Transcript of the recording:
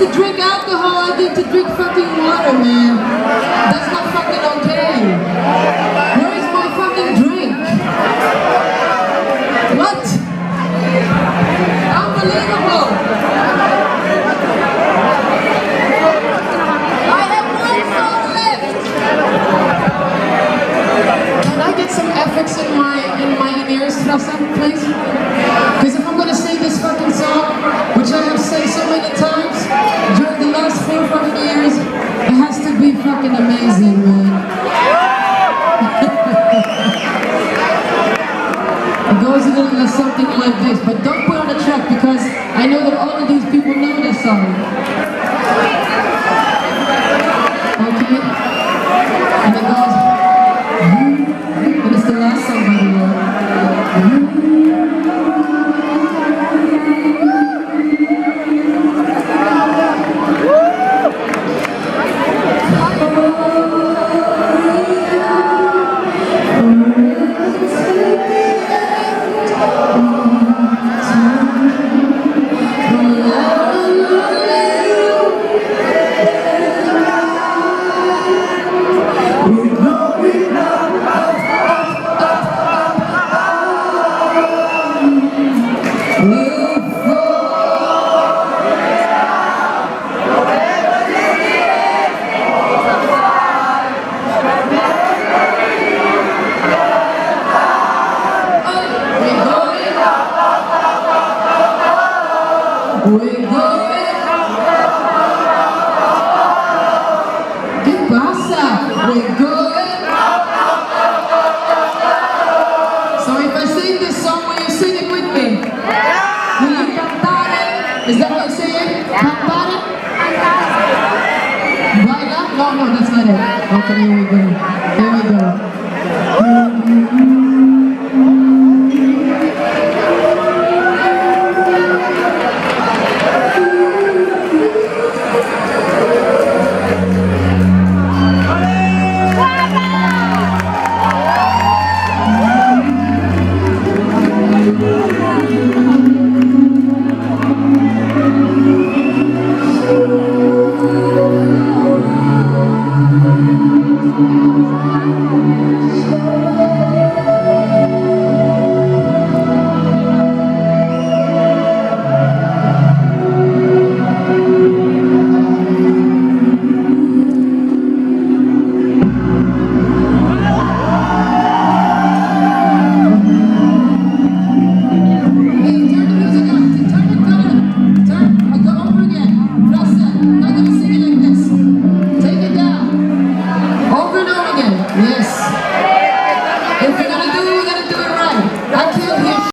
to drink alcohol, I get to drink fucking water, man. That's not fucking okay. Where is my fucking drink? What? Unbelievable. I have one song left. Can I get some FX in my ears, Rasan, please? Because if I'm gonna sing this fucking song, which I have sang so many times during the last 4 fucking years, it has to be fucking amazing, man. It goes a little something like this, but don't put on the track because I know that all of these people know this song. Okay? And it goes, and it's the last song, by the way. We're going. ¿Qué pasa? We're going. So if I sing this song, will you sing it with me? Will you cantare? Is that how you say it? Cantare? Baila? No, that's not it. Okay, here we go. Here we go.